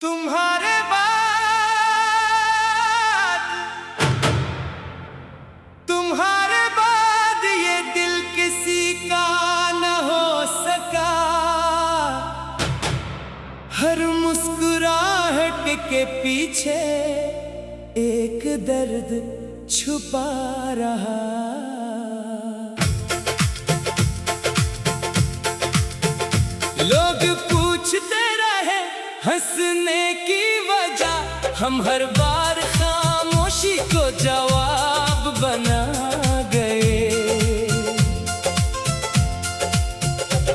तुम्हारे बाद ये दिल किसी का न हो सका। हर मुस्कुराहट के पीछे एक दर्द छुपा रहा। लोग पूछते रहे हंसने की वजह, हम हर बार खामोशी को जवाब बना गए।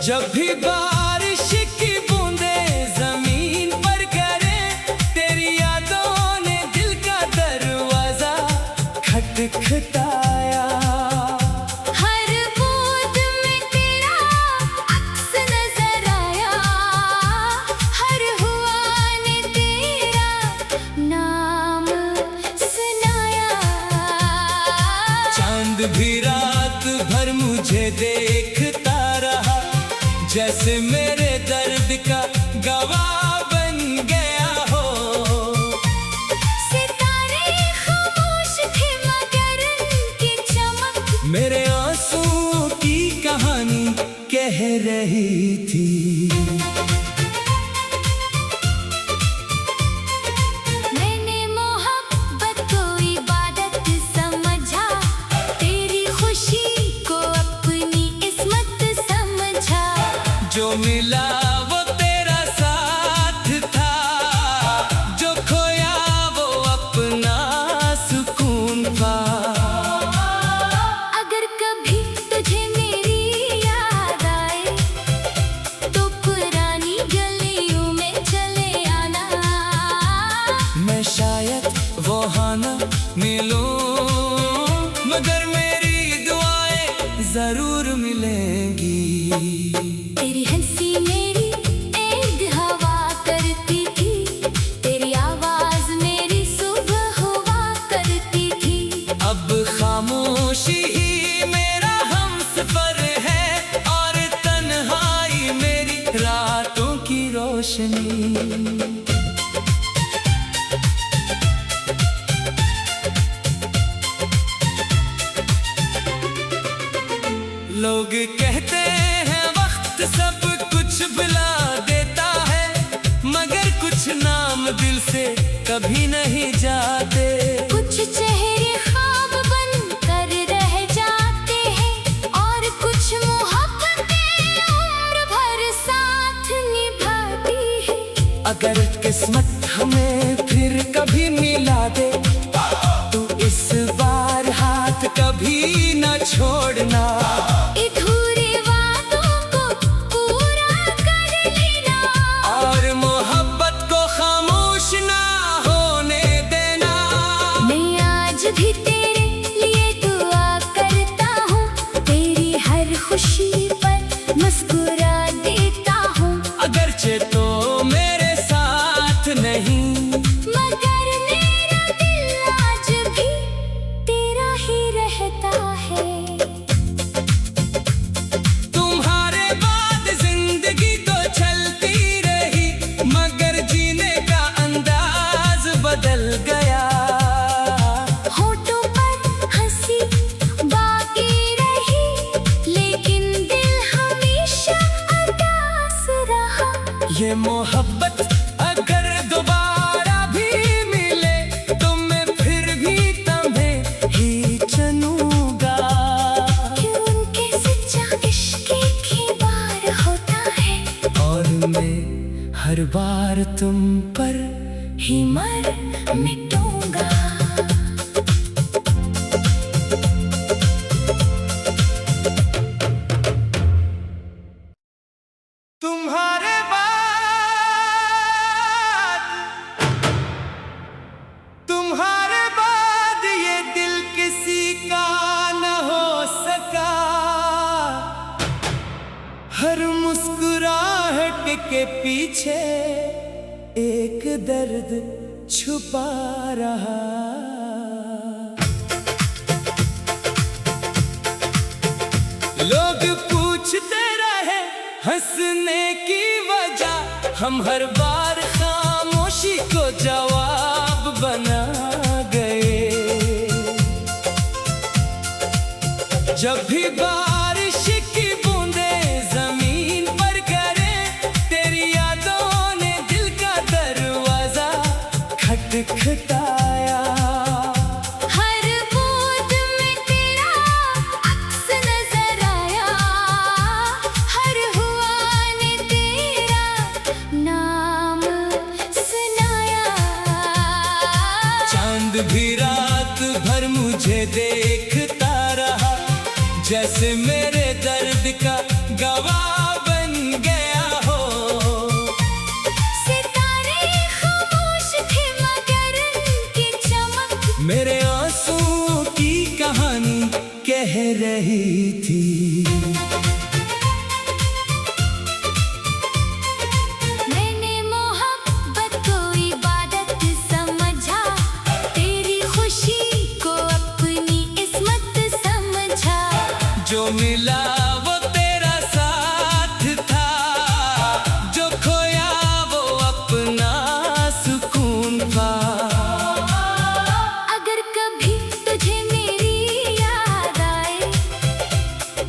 जब भी बारिश की बूंदें जमीन पर गिरे, तेरी यादों ने दिल का दरवाजा खटखटाया। भी रात भर मुझे देखता रहा, जैसे मेरे दर्द का गवाह बन गया हो। सितारे खामोश थे मगर उनकी चमक मेरे आंसुओं की कहानी कह रही थी। जो मिला वो तेरा साथ था, जो खोया वो अपना सुकून पा। अगर कभी तुझे मेरी याद आए तो पुरानी गलियों में चले आना। मैं शायद वहाँ न मिलूं, मगर मेरी दुआएं जरूर मिलेंगी। तेरी हंसी मेरी एक हवा करती थी, तेरी आवाज मेरी सुबह हुआ करती थी। अब खामोशी ही मेरा हमसफर है और तन्हाई मेरी रातों की रोशनी। लोग कहते हैं वक्त सब कुछ भुला देता है, मगर कुछ नाम दिल से कभी नहीं जाते। कुछ चेहरे ख्वाब बन कर रह जाते हैं और कुछ मोहब्बतें उम्र भर साथ निभाती है। अगर किस्मत हमें फिर कभी मिला दे तो इस बार हाथ कभी न छोड़ना। अधूरे वादों को पूरा कर लेना और मोहब्बत को खामोश ना होने देना। मैं आज भी तेरे लिए दुआ करता हूँ, तेरी हर खुशी पर मुस्कुरा देता हूँ। अगरचे तो मेरे साथ नहीं, मगर मेरा दिल आज भी तेरा ही रहता है। तुम्हारे बाद जिंदगी तो चलती रही, मगर जीने का अंदाज बदल गया। होठों पर हंसी बाकी रही, लेकिन दिल हमेशा उदास रहा। ये मोहब्बत अगर दोबारा भी मिले तो मैं फिर भी तुम्हें ही चुनूंगा। क्यों उनके सच्चा इश्क एक ही बार होता है और मैं हर बार तुम पर ही मर मिटूंगा। तुम्हारे बाद ये दिल किसी का न हो सका। हर मुस्कुराहट के पीछे एक दर्द छुपा रहा। लोग पूछते रहे हंसने की वजह, हम हर बार खामोशी जवाब बना गए। जब भी बारिश की बूंदें जमीन पर गिरे, तेरी यादों ने दिल का दरवाजा खटखटाया। हर बूंद में तेरा अक्स नजर आया, हर हुआ ने तेरा नाम सुनाया। चांद भी रात भर मुझे देखता रहा, जैसे मेरे दर्द का गवाह बन गया हो। सितारे खामोश थे मगर उनकी चमक मेरे आंसुओं की कहानी कह रही थी। मैंने मोहब्बत को इबादत समझा, तेरी खुशी को अपनी इस्मत समझा। जो मिला वो तेरा साथ था, जो खोया वो अपना सुकून पा। अगर कभी तुझे मेरी याद आए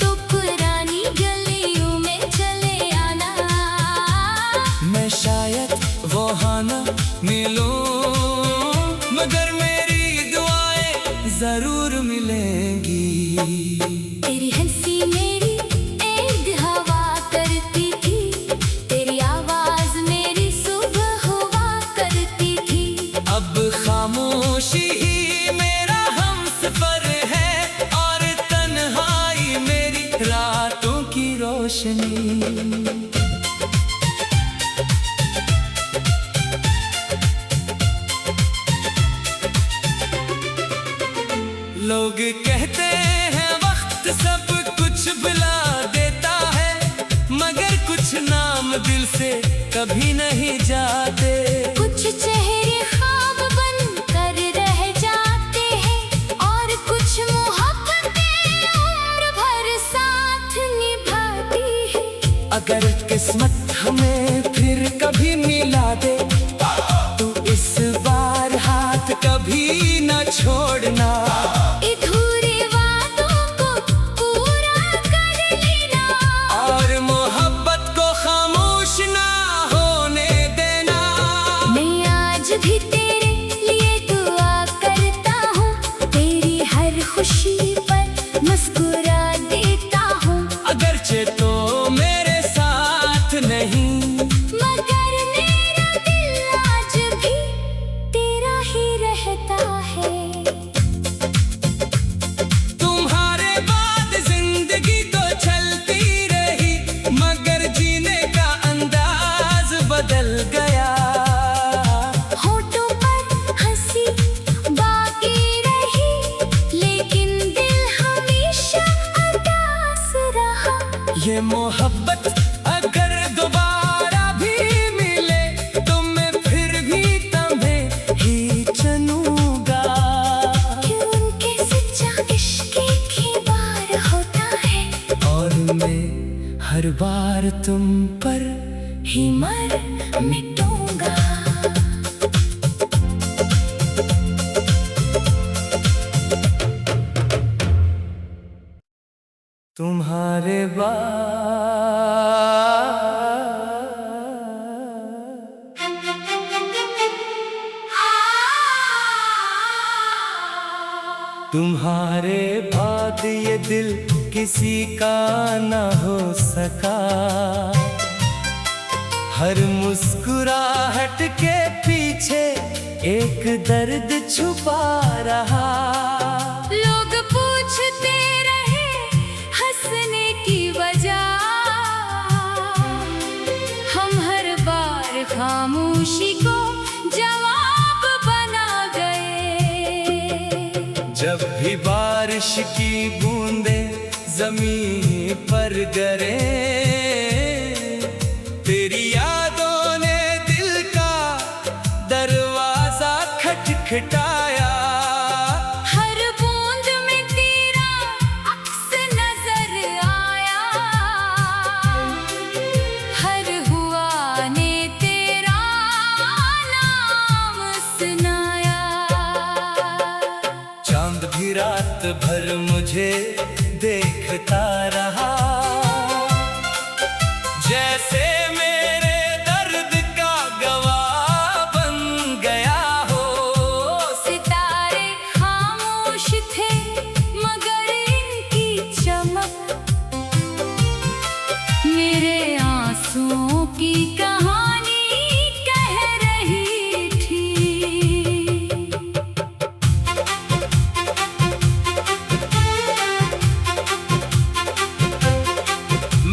तो पुरानी गलियों में चले आना। मैं शायद वहाँ न मिलूं, मगर मेरी दुआएं जरूर मिलेंगी। तेरी हंसी मेरी एक हवा करती थी, तेरी आवाज मेरी सुबह हुआ करती थी। अब खामोशी ही मेरा हमसफर है, और तन्हाई मेरी रातों की रोशनी। लोग कहते हैं वक्त सब कुछ भुला देता है, मगर कुछ नाम दिल से कभी नहीं जाते। कुछ चेहरे ख्वाब बन कर रह जाते हैं, और कुछ मोहब्बतें उम्र भर साथ निभाती है। अगर किस्मत हमें फिर कभी मिला दे, तो इस बार हाथ कभी न छोड़ना। अधूरे वादों को पूरा कर लेना, और मोहब्बत को खामोश ना होने देना। मैं आज भी तेरे लिए दुआ करता हूँ, तेरी हर खुशी पर मुस्कुरा देता हूँ। अगरचे तो मेरे साथ नहीं, मगर मेरा दिल आज भी तेरा ही रहता है। तुम्हारे बाद जिंदगी तो चलती रही, मगर जीने का अंदाज बदल गया। होठों पर हंसी बाकी रही, लेकिन दिल हमेशा उदास रहा। ये मोहब्बत अगर दोबारा भी मिले, तो मैं फिर भी तुम्हें ही चुनूंगा। क्यों उनके सच्चा इश्क एक ही बार होता है, और मैं हर बार तुम पर ही मर मिटूंगा। तुम्हारे बाद तुम्हारे बाद ये दिल किसी का न हो सका। हर मुस्कुराहट के पीछे एक दर्द छुपा रहा। लोग पूछते रहे हंसने की वजह, हम हर बार खामोशी को जवाब बना गए। जब भी बारिश की बूंदें जमीन पर गिरे, तेरी यादों ने दिल का दरवाजा खटखटाया। हर बूंद में तेरा अक्स नजर आया, हर हुआ ने तेरा नाम तुझे देखता रहा, जैसे मेरे दर्द का गवाह बन गया हो। सितारे खामोश थे मगर इनकी चमक मेरे आंसुओं की कहानी कह रही थी।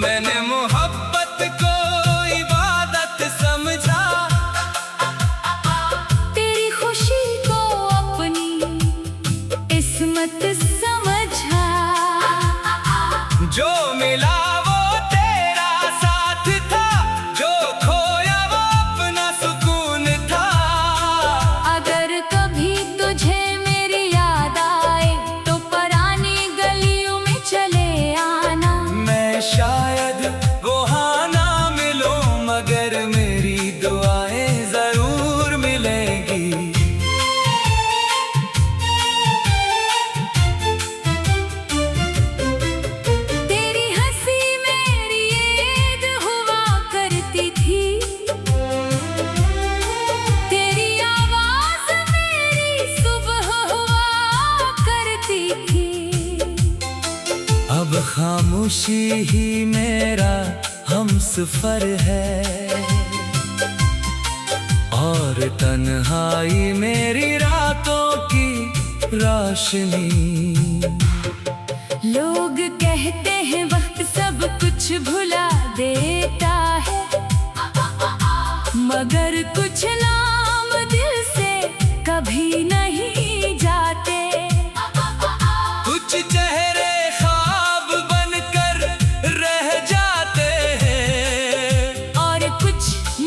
मैंने मोहब्बत को इबादत समझा, तेरी खुशी को अपनी इस्मत समझा। जो मिला वो तेरा साथ था, जो खोया वो अपना सुकून था। अगर कभी तुझे मेरी याद आए तो पुरानी गलियों में चले आना। मैं शायद वहाँ ना मिलूं मगर मेरी दुआएं जरूर मिलेंगी। तेरी हंसी मेरी ईद हुआ करती थी, तेरी आवाज मेरी सुबह हुआ करती थी। अब खामोशी ही मेरा हमसफर है और तन्हाई मेरी रातों की रोशनी। लोग कहते हैं वक्त सब कुछ भुला देता है, मगर कुछ नाम दिल से कभी नहीं जाते। कुछ चेहरे ख्वाब बनकर रह जाते हैं और कुछ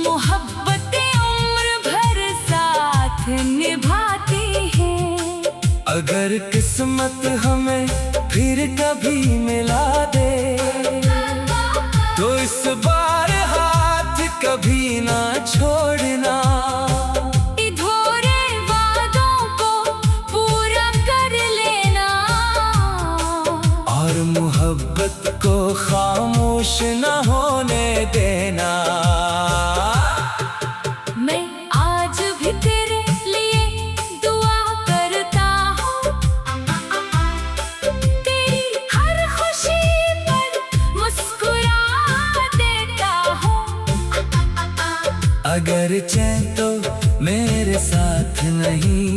मोहब्बतें उम्र भर साथ निभाती हैं। अगर किस्मत हमें फिर कभी मिला दे तो इस बार हाथ कभी ना छोड़ना। अधूरे वादों को पूरा कर लेना और मोहब्बत को खामोश न होने देना। मैं आज भी तेरे लिए दुआ करता हूँ, तेरी हर खुशी पर मुस्कुरा देता हूँ। अगर चैन तो मेरे साथ नहीं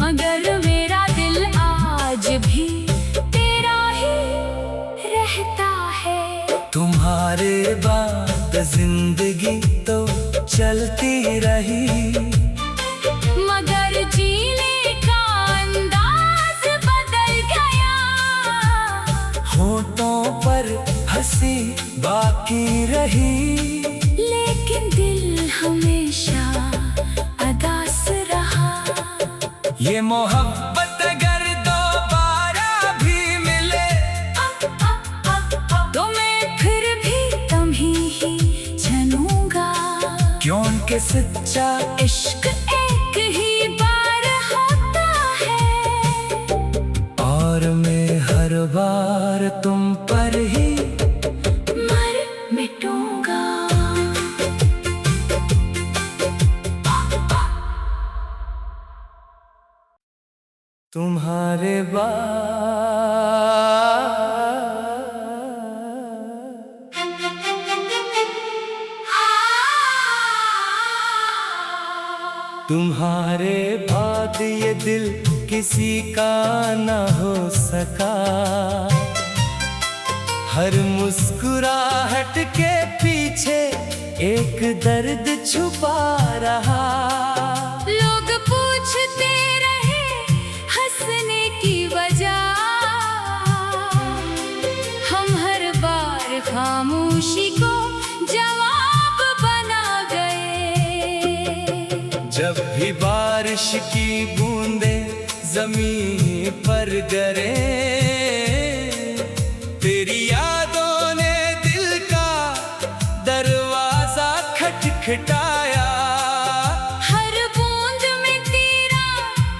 मगर मेरा दिल आज भी तेरा ही रहता है। तुम्हारे बाद जिंदगी तो चलती रही, मगर जीने का अंदाज बदल गया। होठों पर हंसी बाकी रही, लेकिन दिल हमेशा अदास रहा। ये मोहब्बत अगर दोबारा भी मिले तो मैं फिर भी तुम्हीं ही चुनूंगा, क्योंकि सच्चा इश्क एक ही बार होता है। और मैं हर बार तुम पर ही मर मिटूंगा। तुम्हारे बाद तुम्हारे बाद ये दिल किसी का न हो सका। हर मुस्कुराहट के पीछे एक दर्द छुपा रहा। लोग पूछते रहे हंसने की वजह, हम हर बार खामोशी को जवाब बना गए। जब भी बारिश की बूंदें जमीन पर गिरे, तेरी यादों ने दिल का दरवाजा खटखटाया। हर बूंद में तेरा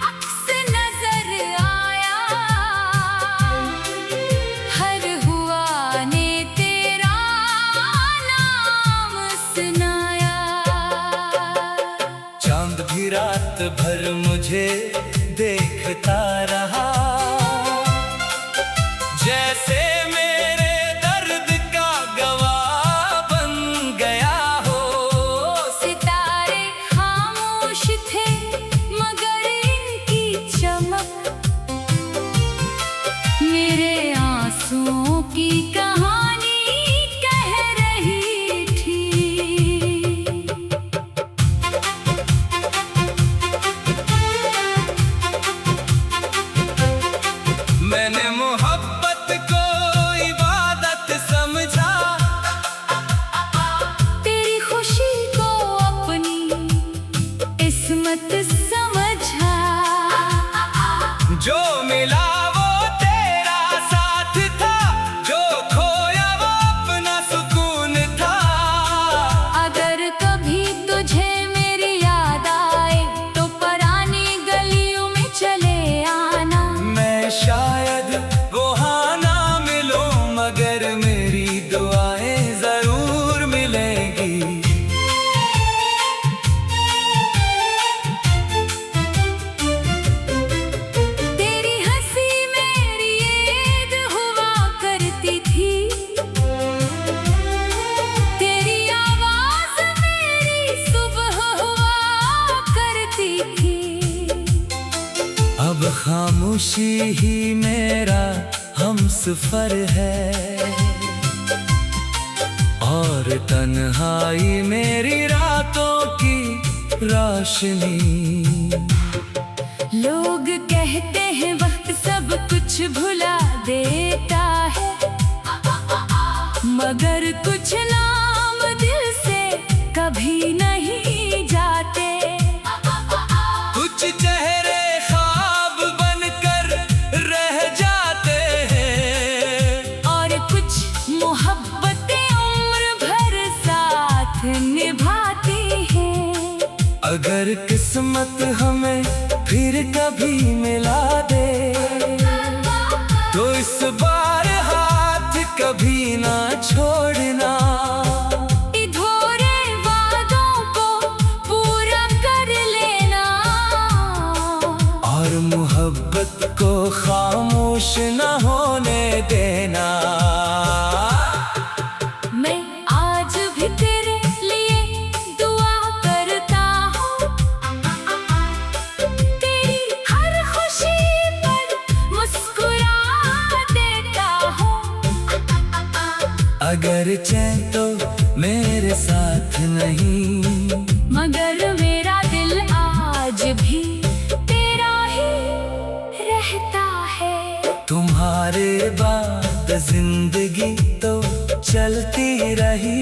अक्स नजर आया। रात भर मुझे देखता रहा, जैसे मेरे दर्द का गवाह बन गया हो। सितारे खामोश थे मगर इनकी चमक मेरे आंसुओं की कहानी कह रही थी। मैंने मोहब्बत को इबादत समझा, तेरी खुशी को अपनी इस्मत समझा। जो मिला वो तेरा साथ था, जो खोया वो अपना सुकून था। अगर कभी तुझे मेरी याद आए तो पुरानी गलियों में चले आना। मैं शायद वहाँ ना मिलूं मगर मेरी दुआएं जरूर मिलेंगी। तेरी हंसी मेरी ईद हुआ करती थी, तेरी आवाज मेरी सुबह हुआ करती थी। अब खामोशी ही मेरा हमसफर है और तन्हाई मेरी रातों की रोशनी। लोग कहते हैं वक्त सब कुछ भुला देता है, मगर कुछ नाम दिल से कभी नहीं जाते। कुछ चेहरे ख्वाब बनकर रह जाते हैं और कुछ मोहब्बतें उम्र भर साथ निभाती हैं। अगर किस्मत हमें फिर कभी मिला दे तो इस बार हाथ कभी ना छोड़ना। अधूरे वादों को पूरा कर लेना और मोहब्बत को खामोश न होने देना। मैं आज भी तेरे लिए दुआ करता हूँ, तेरी हर खुशी पर मुस्कुरा देता हूँ। अगर चैन तो मेरे साथ नहीं मगर मेरा दिल आज भी तेरा ही रहता है। तुम्हारे बाद जिंदगी तो चलती रही,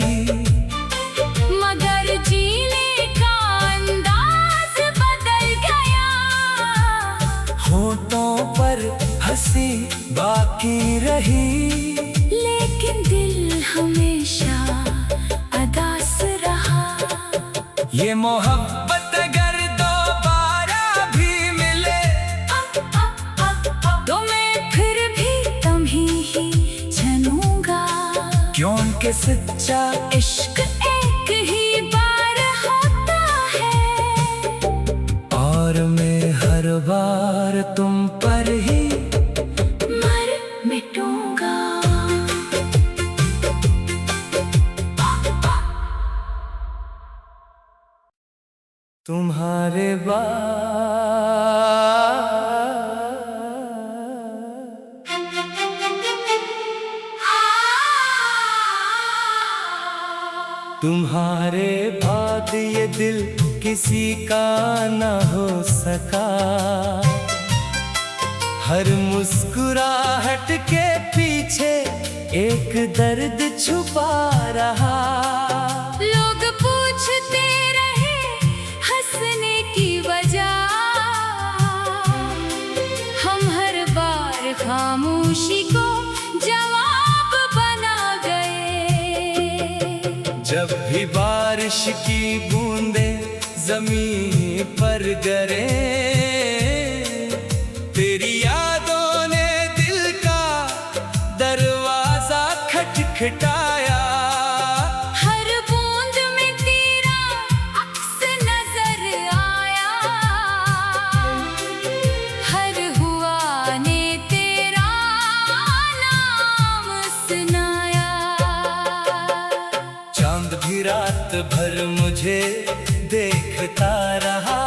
मगर जीने का अंदाज बदल गया। होठों पर हंसी बाकी रही, लेकिन दिल हमेशा अदास रहा। ये मोहब्बत अगर दोबारा भी मिले तो मैं फिर भी तुम्हें ही चुनूंगा, क्योंकि सच्चा इश्क एक ही बार होता है। और मैं हर बार तुम पर ही मर मिटूंगा। तुम्हारे बाद तुम्हारे बाद ये दिल किसी का न हो सका। हर मुस्कुराहट के पीछे एक दर्द छुपा रहा। लोग पूछते रहे हंसने की वजह, हम हर बार खामोशी को जवाब बना गए। जब भी बारिश की बूंदें जमीन पर गिरे, तेरी यादों ने दिल का दरवाजा खटखटाया। हर बूंद में तेरा अक्स नजर आया। तुझे देखता रहा,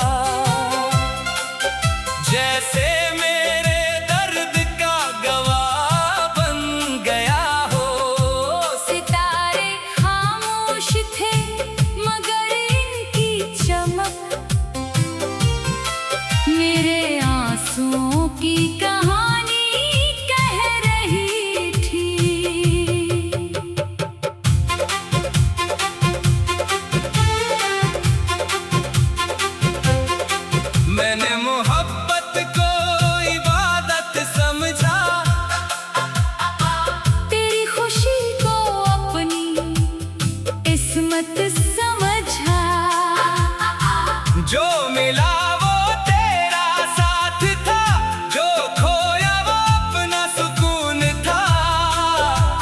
जैसे मेरे दर्द का गवाह बन गया हो। सितारे खामोश थे मगर इनकी चमक मेरे आंसुओं की कहानी कह रही थी। मैंने मोहब्बत को इबादत समझा, तेरी खुशी को अपनी इस्मत समझा। जो मिला वो तेरा साथ था, जो खोया वो अपना सुकून था।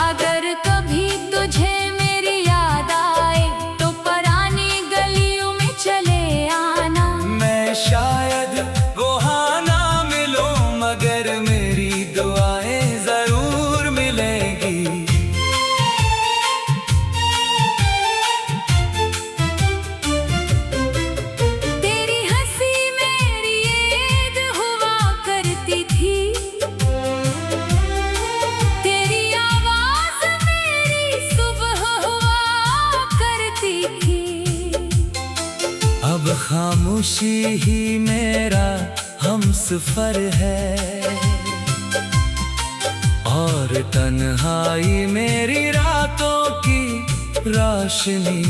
अगर कभी तुझे मेरी याद आए तो पुरानी गलियों में चले आना। मैं शायद वहाँ ना मिलूं मगर मेरी दुआएं जरूर मिलेंगी। तेरी हंसी मेरी ईद हुआ करती थी, तेरी आवाज मेरी सुबह हुआ करती थी। अब खामोशी ही मेरा हमसफर है और तन्हाई मेरी रातों की रोशनी।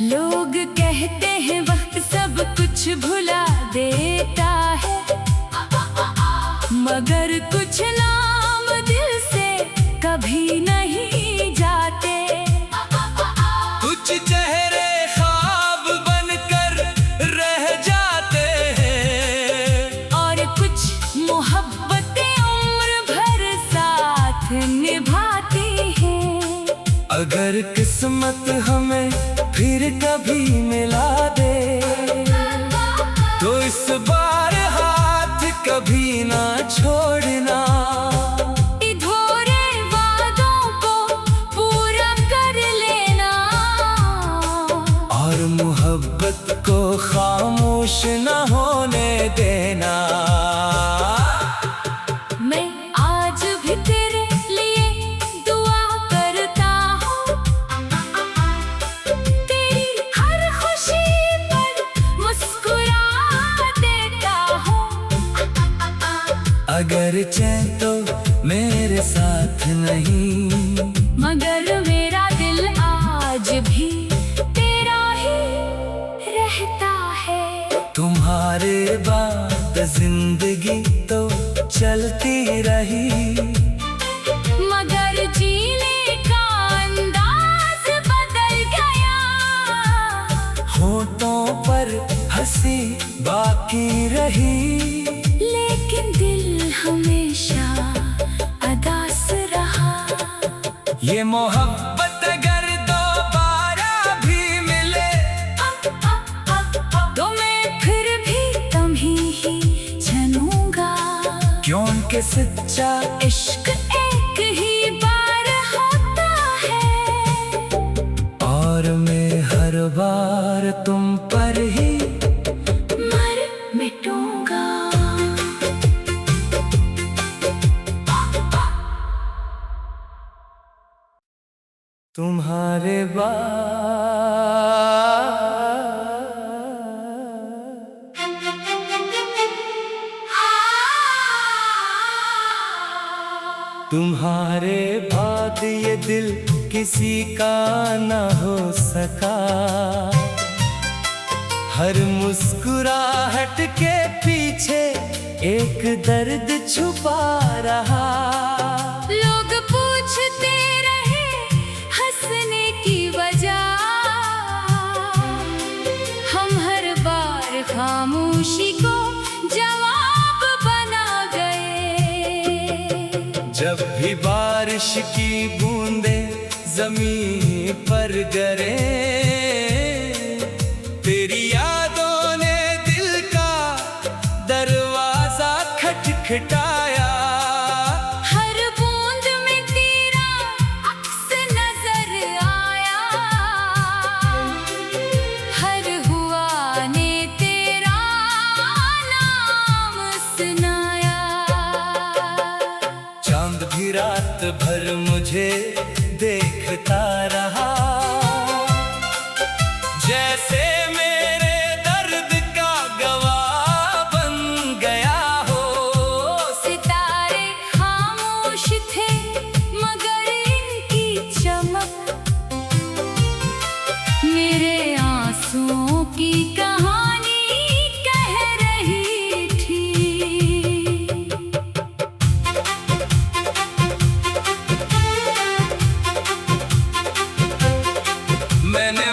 लोग कहते हैं वक्त सब कुछ भुला देता है, मगर कुछ नाम दिल से कभी नहीं जाते। कुछ चेहरे ख्वाब बनकर रह जाते हैं और कुछ मोहब्बतें उम्र भर साथ निभाती हैं। अगर किस्मत हमें फिर कभी मिला दे तो इस बार हाथ कभी ना छोड़ना। अधूरे वादों को पूरा कर लेना और मोहब्बत को खामोश न होने देना। मैं आज भी तेरे लिए दुआ करता हूँ, तेरी हर खुशी पर मुस्कुरा देता हूँ। अगर चैन तो मेरे साथ नहीं मगर मेरा दिल आज भी तेरा ही रहता है। तुम्हारे बाद जिंदगी तो चलती रही, मगर जीने का अंदाज बदल गया। होठों पर हंसी बाकी रही, लेकिन दिल हमेशा अदास रहा। ये मोहब्बत अगर दोबारा भी मिले तो मैं फिर भी तुम्हीं ही चुनूंगा, क्योंकि सच्चा इश्क एक ही बार होता है और मैं हर बार तुम पर ही मर मिटूंगा। तुम्हारे बाद तुम्हारे बाद ये दिल किसी का न हो सका। हर मुस्कुराहट के पीछे एक दर्द छुपा रहा। लोग पूछते रहे हंसने की वजह, हम हर बार खामोशी को जवाब बना गए। जब भी बारिश की बूंदें जमीन पर गिरे, तेरी यादों ने दिल का दरवाजा खटखटाया। हर बूंद में तेरा अक्स नजर आया। की कहानी कह रही थी। मैंने